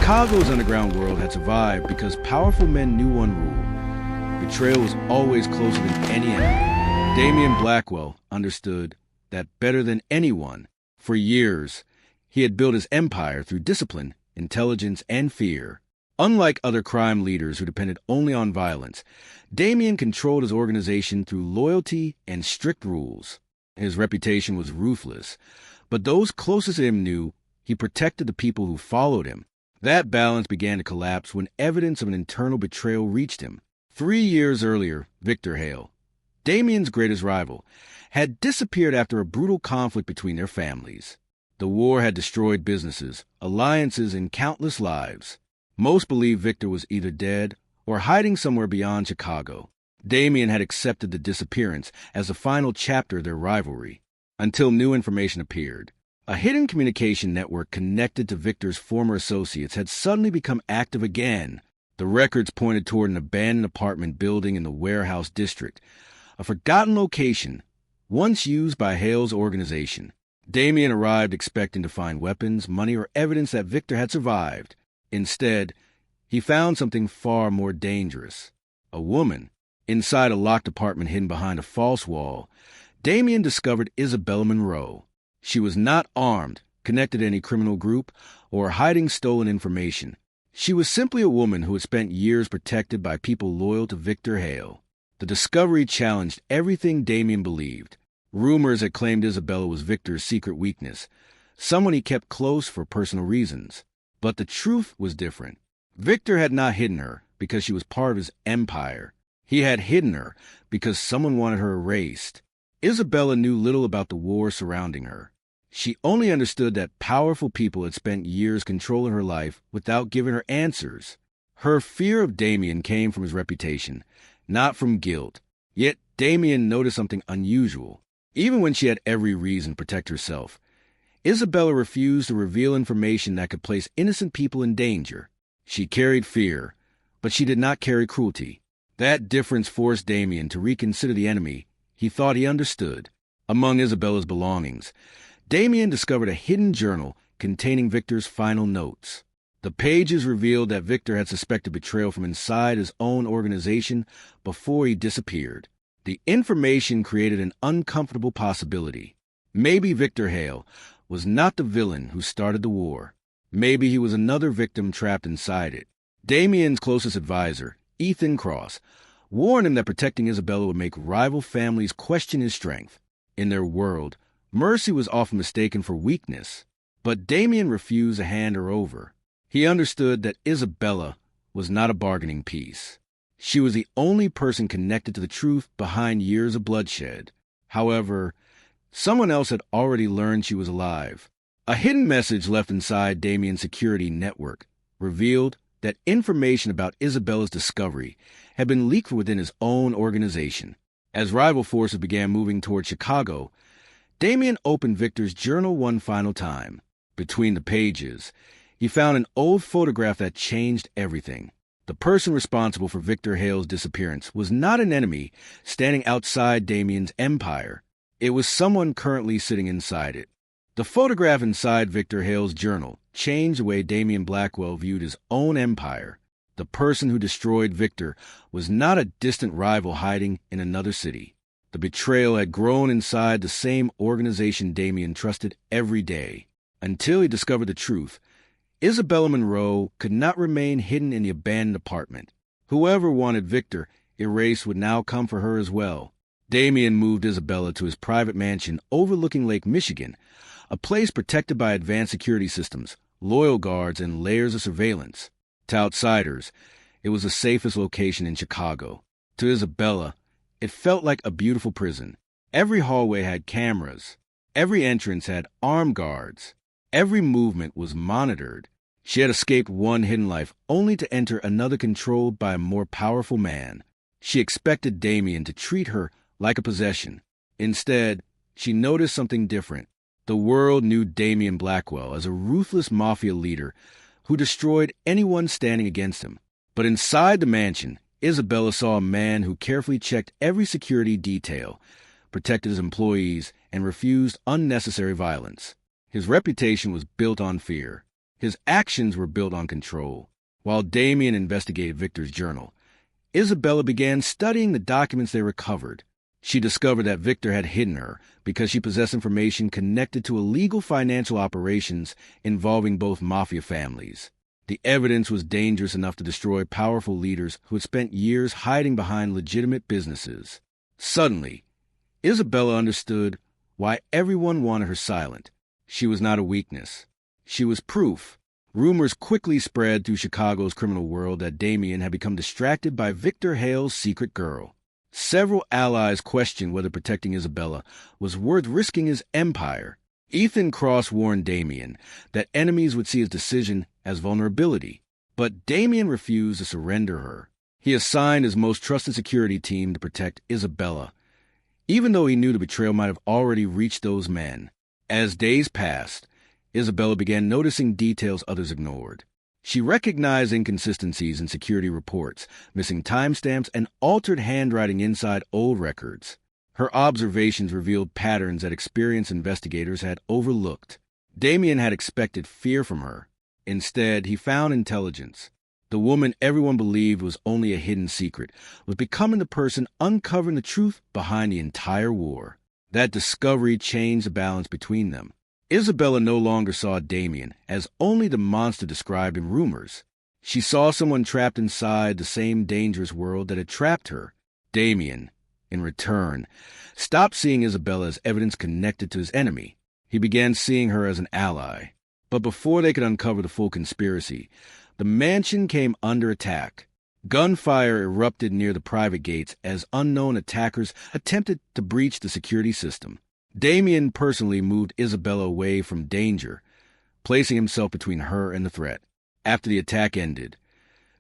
Chicago's underground world had survived because powerful men knew one rule: betrayal was always closer than any enemy. Damian Blackwell understood that better than anyone. For years, he had built his empire through discipline, intelligence, and fear. Unlike other crime leaders who depended only on violence, Damian controlled his organization through loyalty and strict rules. His reputation was ruthless, but those closest to him knew he protected the people who followed him. That balance began to collapse when evidence of an internal betrayal reached him. 3 years earlier, Victor Hale, Damian's greatest rival, had disappeared after a brutal conflict between their families. The war had destroyed businesses, alliances, and countless lives. Most believed Victor was either dead or hiding somewhere beyond Chicago. Damian had accepted the disappearance as the final chapter of their rivalry, until new information appeared. A hidden communication network connected to Victor's former associates had suddenly become active again. The records pointed toward an abandoned apartment building in the Warehouse District, a forgotten location once used by Hale's organization. Damian arrived expecting to find weapons, money, or evidence that Victor had survived. Instead, he found something far more dangerous: a woman. Inside a locked apartment hidden behind a false wall, Damian discovered Isabella Monroe. She was not armed, connected to any criminal group, or hiding stolen information. She was simply a woman who had spent years protected by people loyal to Victor Hale. The discovery challenged everything Damian believed. Rumors had claimed Isabella was Victor's secret weakness, someone he kept close for personal reasons. But the truth was different. Victor had not hidden her because she was part of his empire. He had hidden her because someone wanted her erased. Isabella knew little about the war surrounding her. She only understood that powerful people had spent years controlling her life without giving her answers. Her fear of Damian came from his reputation, not from guilt. Yet Damian noticed something unusual. Even when she had every reason to protect herself, Isabella refused to reveal information that could place innocent people in danger. She carried fear, but she did not carry cruelty. That difference forced Damian to reconsider the enemy he thought he understood. Among Isabella's belongings, Damian discovered a hidden journal containing Victor's final notes. The pages revealed that Victor had suspected betrayal from inside his own organization before he disappeared. The information created an uncomfortable possibility. Maybe Victor Hale was not the villain who started the war. Maybe he was another victim trapped inside it. Damian's closest advisor, Ethan Cross, warned him that protecting Isabella would make rival families question his strength. In their world, mercy was often mistaken for weakness. But Damian refused to hand her over. He understood that Isabella was not a bargaining piece. She was the only person connected to the truth behind years of bloodshed. However, someone else had already learned she was alive. A hidden message left inside Damian's security network revealed that information about Isabella's discovery had been leaked from within his own organization. As rival forces began moving toward Chicago, Damian opened Victor's journal one final time. Between the pages, he found an old photograph that changed everything. The person responsible for Victor Hale's disappearance was not an enemy standing outside Damian's empire. It was someone currently sitting inside it. The photograph inside Victor Hale's journal changed the way Damian Blackwell viewed his own empire. The person who destroyed Victor was not a distant rival hiding in another city. The betrayal had grown inside the same organization Damian trusted every day. Until he discovered the truth, Isabella Monroe could not remain hidden in the abandoned apartment. Whoever wanted Victor erased would now come for her as well. Damian moved Isabella to his private mansion overlooking Lake Michigan, a place protected by advanced security systems, loyal guards, and layers of surveillance. To outsiders, it was the safest location in Chicago. To Isabella, it felt like a beautiful prison. Every hallway had cameras. Every entrance had armed guards. Every movement was monitored. She had escaped one hidden life only to enter another controlled by a more powerful man. She expected Damian to treat her like a possession. Instead, she noticed something different. The world knew Damian Blackwell as a ruthless Mafia leader who destroyed anyone standing against him. But inside the mansion, Isabella saw a man who carefully checked every security detail, protected his employees, and refused unnecessary violence. His reputation was built on fear. His actions were built on control. While Damien investigated Victor's journal, Isabella began studying the documents they recovered. She discovered that Victor had hidden her because she possessed information connected to illegal financial operations involving both mafia families. The evidence was dangerous enough to destroy powerful leaders who had spent years hiding behind legitimate businesses. Suddenly, Isabella understood why everyone wanted her silent. She was not a weakness. She was proof. Rumors quickly spread through Chicago's criminal world that Damien had become distracted by Victor Hale's secret girl. Several allies questioned whether protecting Isabella was worth risking his empire. Ethan Cross warned Damien that enemies would see his decision as vulnerability, but Damien refused to surrender her. He assigned his most trusted security team to protect Isabella, even though he knew the betrayal might have already reached those men. As days passed, Isabella began noticing details others ignored. She recognized inconsistencies in security reports, missing timestamps, and altered handwriting inside old records. Her observations revealed patterns that experienced investigators had overlooked. Damien had expected fear from her. Instead, he found intelligence. The woman everyone believed was only a hidden secret was becoming the person uncovering the truth behind the entire war. That discovery changed the balance between them. Isabella no longer saw Damien as only the monster described in rumors. She saw someone trapped inside the same dangerous world that had trapped her. Damien, in return, stopped seeing Isabella as evidence connected to his enemy. He began seeing her as an ally. But before they could uncover the full conspiracy, the mansion came under attack. Gunfire erupted near the private gates as unknown attackers attempted to breach the security system. Damien personally moved Isabella away from danger, placing himself between her and the threat. After the attack ended,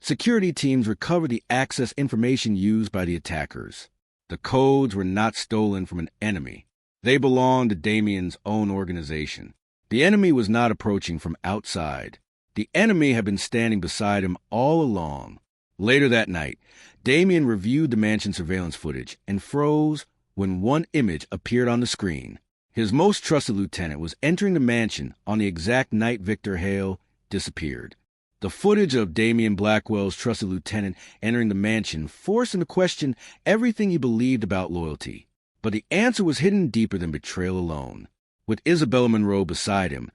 security teams recovered the access information used by the attackers. The codes were not stolen from an enemy. They belonged to Damien's own organization. The enemy was not approaching from outside. The enemy had been standing beside him all along. Later that night, Damien reviewed the mansion surveillance footage and froze when one image appeared on the screen. His most trusted lieutenant was entering the mansion on the exact night Victor Hale disappeared. The footage of Damien Blackwell's trusted lieutenant entering the mansion forced him to question everything he believed about loyalty. But the answer was hidden deeper than betrayal alone. With Isabella Monroe beside him,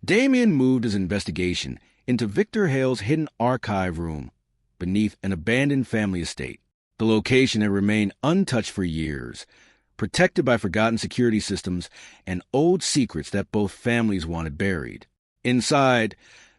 Damien moved his investigation into Victor Hale's hidden archive room beneath an abandoned family estate. The location had remained untouched for years, protected by forgotten security systems and old secrets that both families wanted buried. Inside,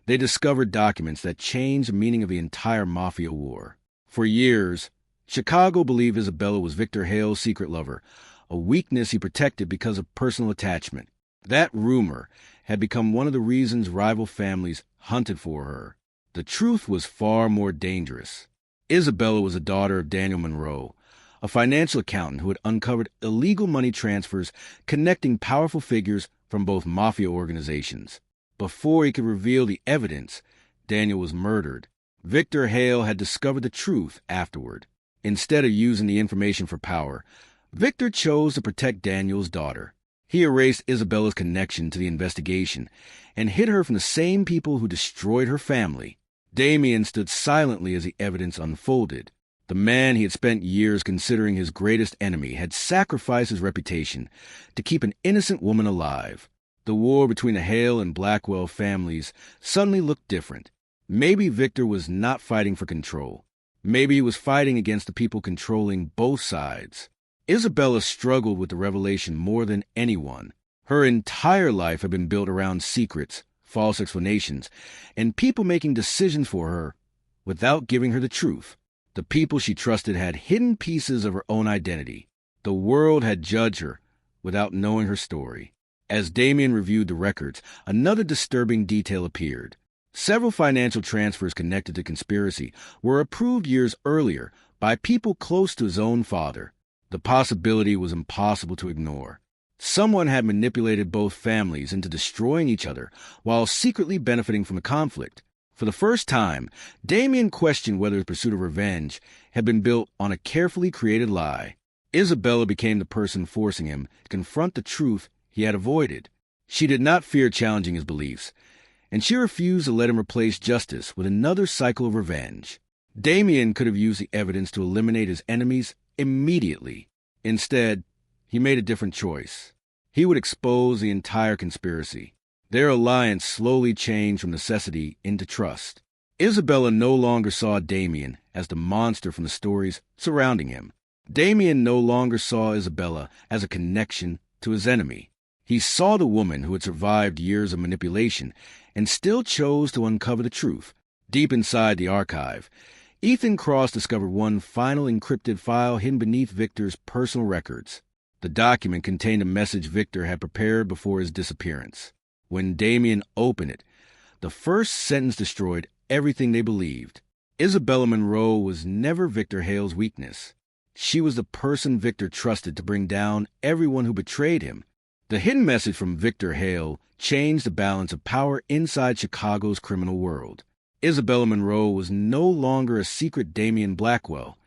they discovered documents that changed the meaning of the entire Mafia war. For years, Chicago believed Isabella was Victor Hale's secret lover, a weakness he protected because of personal attachment. That rumor had become one of the reasons rival families hunted for her. The truth was far more dangerous. Isabella was a daughter of Daniel Monroe, a financial accountant who had uncovered illegal money transfers connecting powerful figures from both mafia organizations. Before he could reveal the evidence, Daniel was murdered. Victor Hale had discovered the truth afterward. Instead of using the information for power, Victor chose to protect Daniel's daughter. He erased Isabella's connection to the investigation and hid her from the same people who destroyed her family. Damien stood silently as the evidence unfolded. The man he had spent years considering his greatest enemy had sacrificed his reputation to keep an innocent woman alive. The war between the Hale and Blackwell families suddenly looked different. Maybe Victor was not fighting for control. Maybe he was fighting against the people controlling both sides. Isabella struggled with the revelation more than anyone. Her entire life had been built around secrets, false explanations, and people making decisions for her without giving her the truth. The people she trusted had hidden pieces of her own identity. The world had judged her without knowing her story. As Damien reviewed the records, another disturbing detail appeared. Several financial transfers connected to the conspiracy were approved years earlier by people close to his own father. The possibility was impossible to ignore. Someone had manipulated both families into destroying each other while secretly benefiting from the conflict. For the first time, Damien questioned whether his pursuit of revenge had been built on a carefully created lie. Isabella became the person forcing him to confront the truth he had avoided. She did not fear challenging his beliefs. and she refused to let him replace justice with another cycle of revenge. Damien could have used the evidence to eliminate his enemies immediately. Instead, he made a different choice. He would expose the entire conspiracy. Their alliance slowly changed from necessity into trust. Isabella no longer saw Damien as the monster from the stories surrounding him. Damien no longer saw Isabella as a connection to his enemy. He saw the woman who had survived years of manipulation and still chose to uncover the truth. Deep inside the archive, Ethan Cross discovered one final encrypted file hidden beneath Victor's personal records. The document contained a message Victor had prepared before his disappearance. When Damien opened it, the first sentence destroyed everything they believed. Isabella Monroe was never Victor Hale's weakness. She was the person Victor trusted to bring down everyone who betrayed him. The hidden message from Victor Hale changed the balance of power inside Chicago's criminal world. Isabella Monroe was no longer a secret Damien Blackwell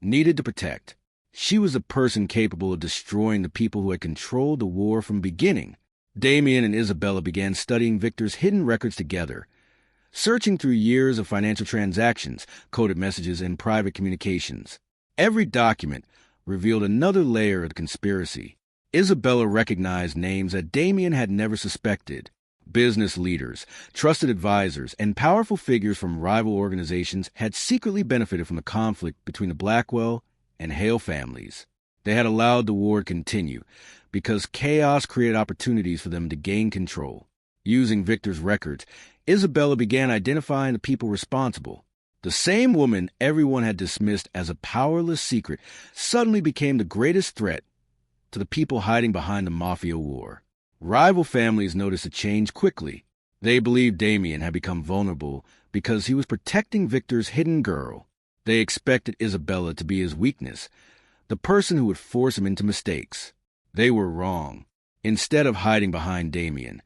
needed to protect. She was the person capable of destroying the people who had controlled the war from the beginning. Damien and Isabella began studying Victor's hidden records together, searching through years of financial transactions, coded messages, and private communications. Every document revealed another layer of the conspiracy. Isabella recognized names that Damien had never suspected. Business leaders, trusted advisors, and powerful figures from rival organizations had secretly benefited from the conflict between the Blackwell and Hale families. They had allowed the war to continue because chaos created opportunities for them to gain control. Using Victor's records, Isabella began identifying the people responsible. The same woman everyone had dismissed as a powerless secret suddenly became the greatest threat to the people hiding behind the Mafia war. Rival families noticed a change quickly. They believed Damien had become vulnerable because he was protecting Victor's hidden girl. They expected Isabella to be his weakness, the person who would force him into mistakes. They were wrong. Instead of hiding behind Damien,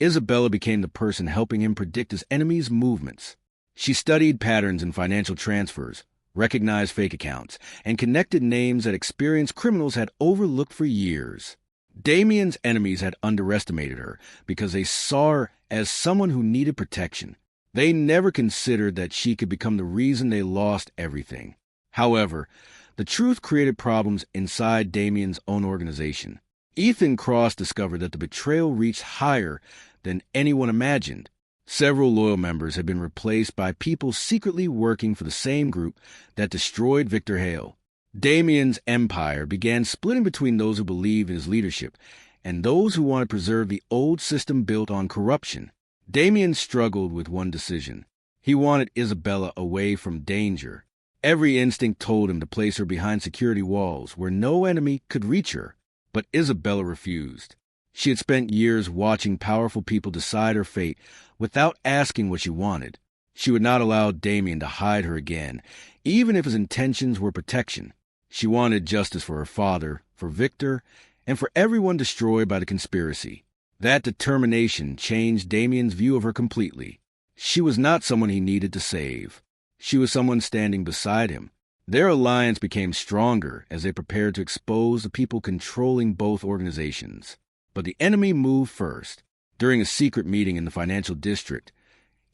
Isabella became the person helping him predict his enemies' movements. She studied patterns in financial transfers, recognized fake accounts, and connected names that experienced criminals had overlooked for years. Damien's enemies had underestimated her because they saw her as someone who needed protection. They never considered that she could become the reason they lost everything. However, the truth created problems inside Damien's own organization. Ethan Cross discovered that the betrayal reached higher than anyone imagined. Several loyal members had been replaced by people secretly working for the same group that destroyed Victor Hale. Damien's empire began splitting between those who believed in his leadership and those who wanted to preserve the old system built on corruption. Damien struggled with one decision. He wanted Isabella away from danger. Every instinct told him to place her behind security walls where no enemy could reach her. But Isabella refused. She had spent years watching powerful people decide her fate without asking what she wanted. She would not allow Damien to hide her again, even if his intentions were protection. She wanted justice for her father, for Victor, and for everyone destroyed by the conspiracy. That determination changed Damien's view of her completely. She was not someone he needed to save. She was someone standing beside him. Their alliance became stronger as they prepared to expose the people controlling both organizations. But the enemy moved first. During a secret meeting in the financial district,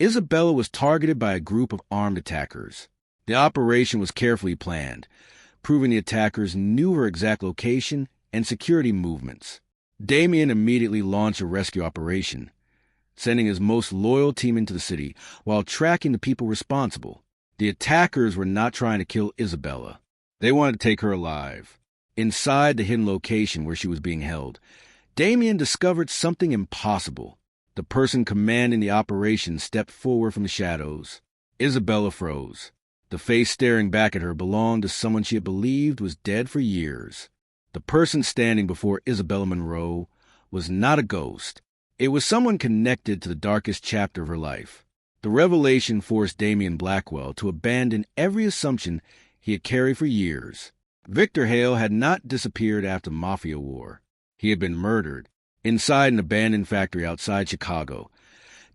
Isabella was targeted by a group of armed attackers. The operation was carefully planned, proving the attackers knew her exact location and security movements. Damien immediately launched a rescue operation, sending his most loyal team into the city while tracking the people responsible. The attackers were not trying to kill Isabella. They wanted to take her alive. Inside the hidden location where she was being held, Damien discovered something impossible. The person commanding the operation stepped forward from the shadows. Isabella froze. The face staring back at her belonged to someone she had believed was dead for years. The person standing before Isabella Monroe was not a ghost. It was someone connected to the darkest chapter of her life. The revelation forced Damien Blackwell to abandon every assumption he had carried for years. Victor Hale had not disappeared after the Mafia war. He had been murdered. Inside an abandoned factory outside Chicago,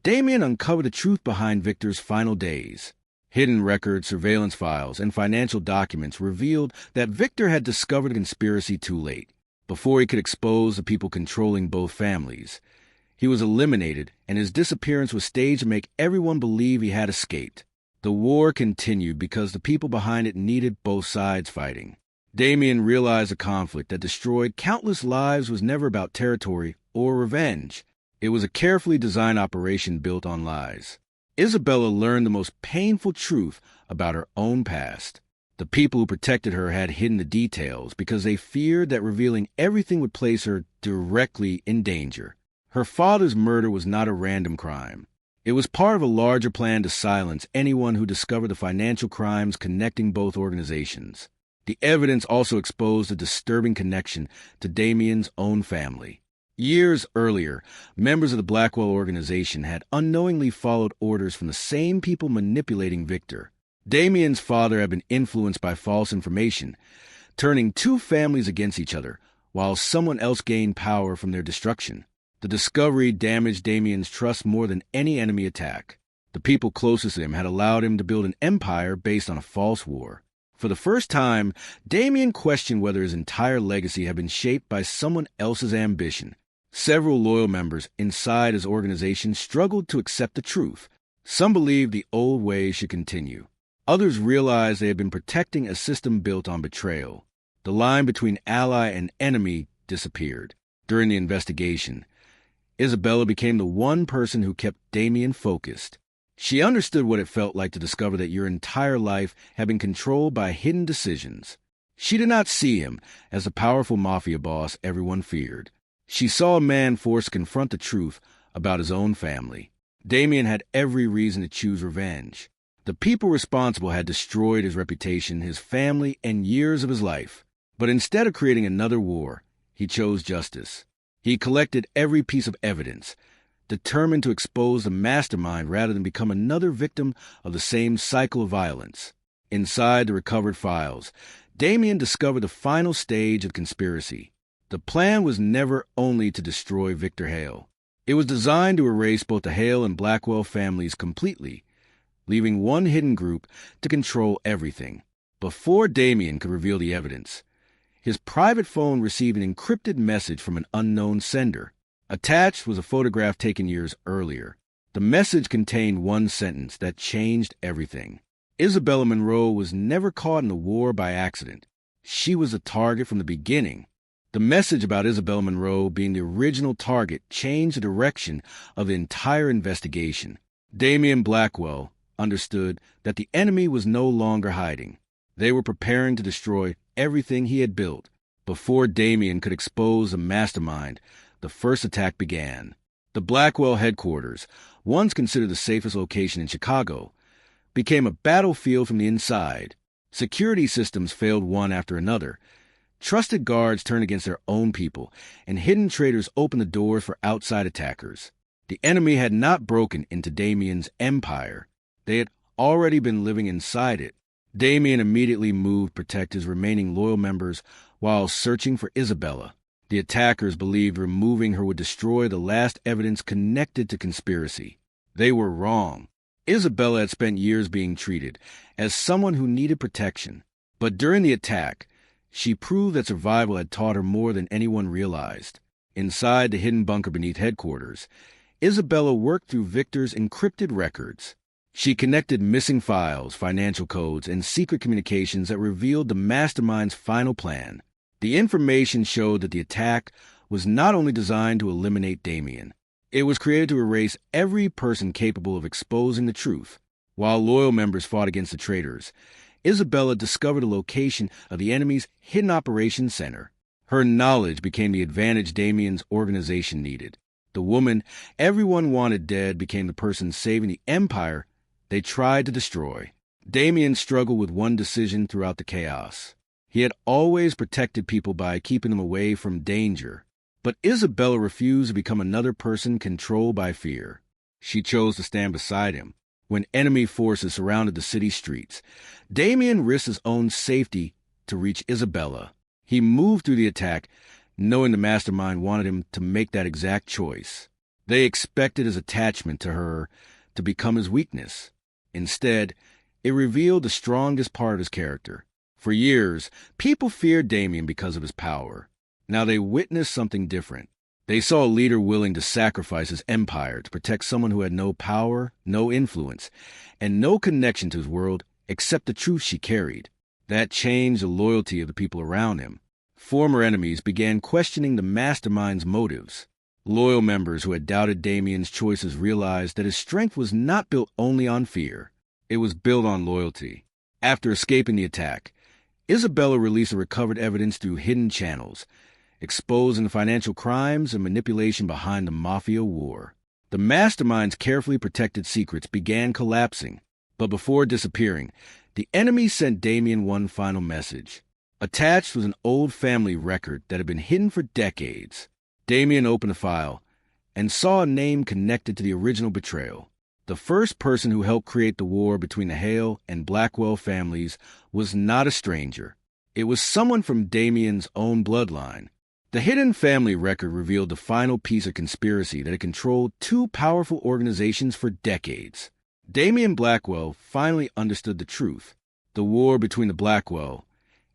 Damien uncovered the truth behind Victor's final days. Hidden records, surveillance files, and financial documents revealed that Victor had discovered the conspiracy too late. Before he could expose the people controlling both families, He was eliminated, and his disappearance was staged to make everyone believe he had escaped. The war continued because the people behind it needed both sides fighting. Damien realized the conflict that destroyed countless lives was never about territory or revenge. It was a carefully designed operation built on lies. Isabella learned the most painful truth about her own past. The people who protected her had hidden the details because they feared that revealing everything would place her directly in danger. Her father's murder was not a random crime. It was part of a larger plan to silence anyone who discovered the financial crimes connecting both organizations. The evidence also exposed a disturbing connection to Damien's own family. Years earlier, members of the Blackwell organization had unknowingly followed orders from the same people manipulating Victor. Damien's father had been influenced by false information, turning two families against each other, while someone else gained power from their destruction. The discovery damaged Damien's trust more than any enemy attack. The people closest to him had allowed him to build an empire based on a false war. For the first time, Damien questioned whether his entire legacy had been shaped by someone else's ambition. Several loyal members inside his organization struggled to accept the truth. Some believed the old ways should continue. Others realized they had been protecting a system built on betrayal. The line between ally and enemy disappeared. During the investigation, Isabella became the one person who kept Damien focused. She understood what it felt like to discover that your entire life had been controlled by hidden decisions. She did not see him as the powerful mafia boss everyone feared. She saw a man forced to confront the truth about his own family. Damien had every reason to choose revenge. The people responsible had destroyed his reputation, his family, and years of his life. But instead of creating another war, he chose justice. He collected every piece of evidence, determined to expose the mastermind rather than become another victim of the same cycle of violence. Inside the recovered files, Damien discovered the final stage of conspiracy. The plan was never only to destroy Victor Hale. It was designed to erase both the Hale and Blackwell families completely, leaving one hidden group to control everything. Before Damien could reveal the evidence, his private phone received an encrypted message from an unknown sender. Attached was a photograph taken years earlier. The message contained one sentence that changed everything. Isabella Monroe was never caught in the war by accident. She was a target from the beginning. The message about Isabella Monroe being the original target changed the direction of the entire investigation. Damien Blackwell understood that the enemy was no longer hiding. They were preparing to destroy everything he had built. Before Damien could expose the mastermind, the first attack began. The Blackwell headquarters, once considered the safest location in Chicago, became a battlefield from the inside. Security systems failed one after another. Trusted guards turned against their own people, and hidden traitors opened the doors for outside attackers. The enemy had not broken into Damien's empire. They had already been living inside it. Damien immediately moved to protect his remaining loyal members while searching for Isabella. The attackers believed removing her would destroy the last evidence connected to conspiracy. They were wrong. Isabella had spent years being treated as someone who needed protection. But during the attack, she proved that survival had taught her more than anyone realized. Inside the hidden bunker beneath headquarters, Isabella worked through Victor's encrypted records. She connected missing files, financial codes, and secret communications that revealed the mastermind's final plan. The information showed that the attack was not only designed to eliminate Damien, it was created to erase every person capable of exposing the truth. While loyal members fought against the traitors, Isabella discovered the location of the enemy's hidden operations center. Her knowledge became the advantage Damien's organization needed. The woman everyone wanted dead became the person saving the empire they tried to destroy. Damien struggled with one decision throughout the chaos. He had always protected people by keeping them away from danger. But Isabella refused to become another person controlled by fear. She chose to stand beside him. When enemy forces surrounded the city streets, Damien risked his own safety to reach Isabella. He moved through the attack, knowing the mastermind wanted him to make that exact choice. They expected his attachment to her to become his weakness. Instead, it revealed the strongest part of his character. For years, people feared Damien because of his power. Now they witnessed something different. They saw a leader willing to sacrifice his empire to protect someone who had no power, no influence, and no connection to his world except the truth she carried. That changed the loyalty of the people around him. Former enemies began questioning the mastermind's motives. Loyal members who had doubted Damien's choices realized that his strength was not built only on fear. It was built on loyalty. After escaping the attack, Isabella released the recovered evidence through hidden channels, exposing the financial crimes and manipulation behind the Mafia war. The mastermind's carefully protected secrets began collapsing, but before disappearing, the enemy sent Damien one final message. Attached was an old family record that had been hidden for decades. Damien opened the file and saw a name connected to the original betrayal. The first person who helped create the war between the Hale and Blackwell families was not a stranger. It was someone from Damien's own bloodline. The hidden family record revealed the final piece of conspiracy that had controlled two powerful organizations for decades. Damien Blackwell finally understood the truth. The war between the Blackwell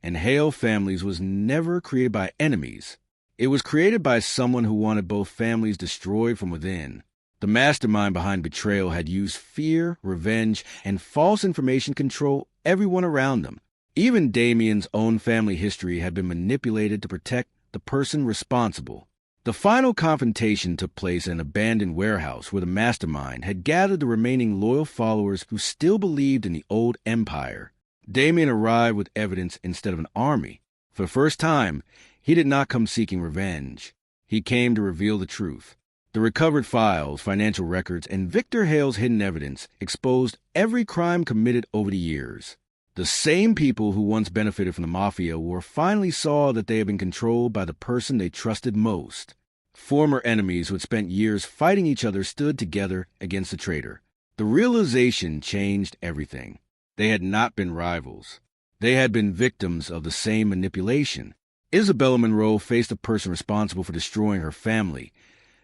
and Hale families was never created by enemies. It was created by someone who wanted both families destroyed from within. The mastermind behind betrayal had used fear, revenge, and false information to control everyone around them. Even Damien's own family history had been manipulated to protect the person responsible. The final confrontation took place in an abandoned warehouse where the mastermind had gathered the remaining loyal followers who still believed in the old empire. Damien arrived with evidence instead of an army. For the first time, he did not come seeking revenge. He came to reveal the truth. The recovered files, financial records, and Victor Hale's hidden evidence exposed every crime committed over the years. The same people who once benefited from the Mafia war finally saw that they had been controlled by the person they trusted most. Former enemies who had spent years fighting each other stood together against the traitor. The realization changed everything. They had not been rivals. They had been victims of the same manipulation. Isabella Monroe faced a person responsible for destroying her family,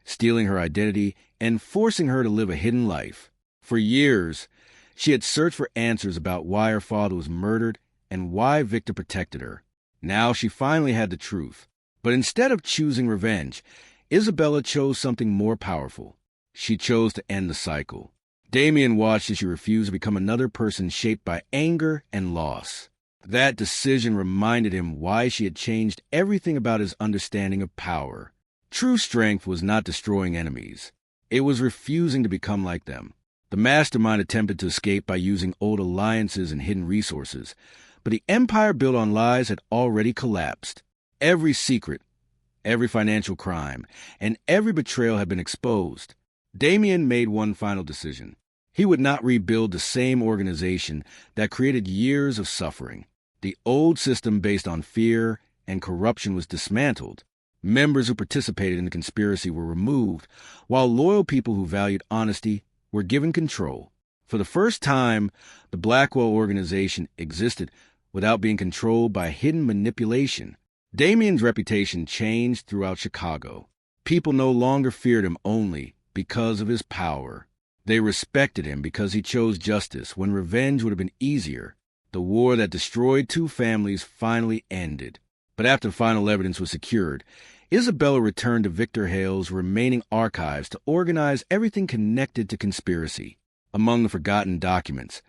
stealing her identity, and forcing her to live a hidden life. For years, she had searched for answers about why her father was murdered and why Victor protected her. Now she finally had the truth. But instead of choosing revenge, Isabella chose something more powerful. She chose to end the cycle. Damien watched as she refused to become another person shaped by anger and loss. That decision reminded him why she had changed everything about his understanding of power. True strength was not destroying enemies. It was refusing to become like them. The mastermind attempted to escape by using old alliances and hidden resources, but the empire built on lies had already collapsed. Every secret, every financial crime, and every betrayal had been exposed. Damien made one final decision. He would not rebuild the same organization that created years of suffering. The old system based on fear and corruption was dismantled. Members who participated in the conspiracy were removed, while loyal people who valued honesty were given control. For the first time, the Blackwell organization existed without being controlled by hidden manipulation. Damien's reputation changed throughout Chicago. People no longer feared him only because of his power. They respected him because he chose justice when revenge would have been easier. The war that destroyed two families finally ended. But after the final evidence was secured, Isabella returned to Victor Hale's remaining archives to organize everything connected to conspiracy. Among the forgotten documents,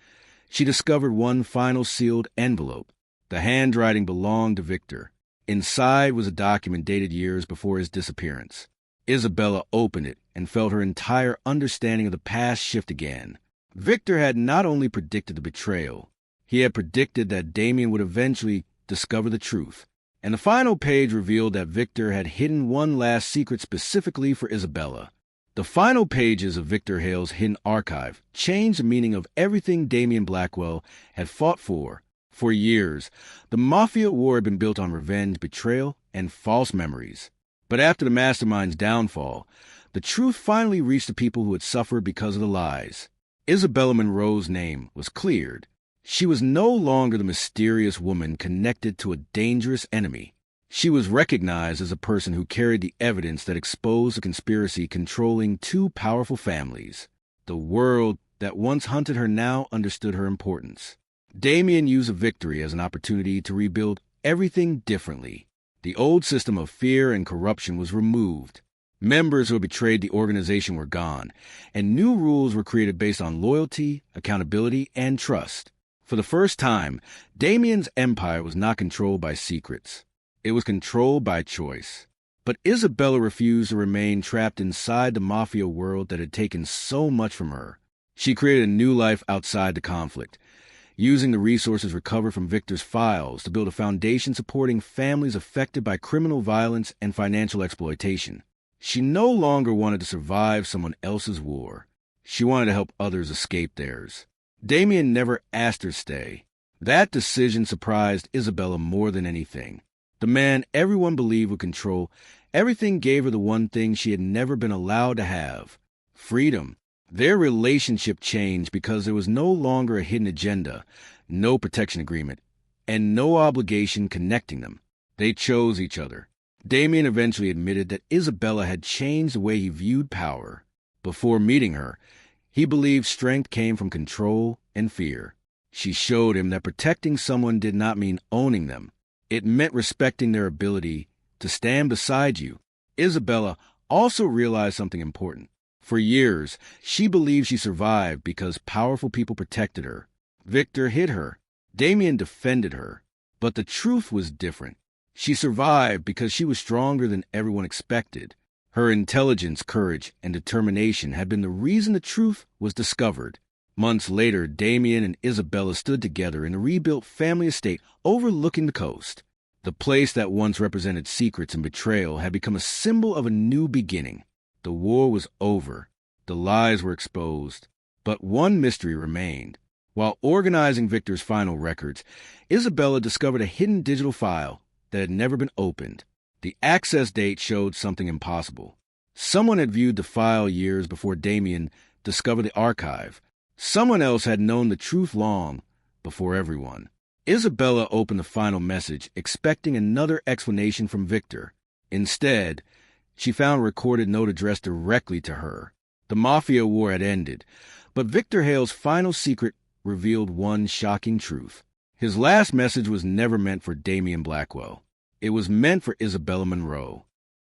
she discovered one final sealed envelope. The handwriting belonged to Victor. Inside was a document dated years before his disappearance. Isabella opened it and felt her entire understanding of the past shift again. Victor had not only predicted the betrayal, he had predicted that Damien would eventually discover the truth. And the final page revealed that Victor had hidden one last secret specifically for Isabella. The final pages of Victor Hale's hidden archive changed the meaning of everything Damien Blackwell had fought for. For years, the Mafia war had been built on revenge, betrayal, and false memories. But after the mastermind's downfall, the truth finally reached the people who had suffered because of the lies. Isabella Monroe's name was cleared. She was no longer the mysterious woman connected to a dangerous enemy. She was recognized as a person who carried the evidence that exposed the conspiracy controlling two powerful families. The world that once hunted her now understood her importance. Damien used a victory as an opportunity to rebuild everything differently. The old system of fear and corruption was removed. Members who had betrayed the organization were gone, and new rules were created based on loyalty, accountability, and trust. For the first time, Damien's empire was not controlled by secrets. It was controlled by choice. But Isabella refused to remain trapped inside the Mafia world that had taken so much from her. She created a new life outside the conflict, using the resources recovered from Victor's files to build a foundation supporting families affected by criminal violence and financial exploitation. She no longer wanted to survive someone else's war. She wanted to help others escape theirs. Damien never asked her to stay. That decision surprised Isabella more than anything. The man everyone believed would control everything gave her the one thing she had never been allowed to have: freedom. Their relationship changed because there was no longer a hidden agenda, no protection agreement, and no obligation connecting them. They chose each other. Damien eventually admitted that Isabella had changed the way he viewed power. Before meeting her, he believed strength came from control and fear. She showed him that protecting someone did not mean owning them. It meant respecting their ability to stand beside you. Isabella also realized something important. For years, she believed she survived because powerful people protected her. Victor hid her. Damien defended her. But the truth was different. She survived because she was stronger than everyone expected. Her intelligence, courage, and determination had been the reason the truth was discovered. Months later, Damien and Isabella stood together in a rebuilt family estate overlooking the coast. The place that once represented secrets and betrayal had become a symbol of a new beginning. The war was over. The lies were exposed. But one mystery remained. While organizing Victor's final records, Isabella discovered a hidden digital file that had never been opened. The access date showed something impossible. Someone had viewed the file years before Damien discovered the archive. Someone else had known the truth long before everyone. Isabella opened the final message, expecting another explanation from Victor. Instead, she found a recorded note addressed directly to her. The Mafia war had ended, but Victor Hale's final secret revealed one shocking truth. His last message was never meant for Damien Blackwell. It was meant for Isabella Monroe.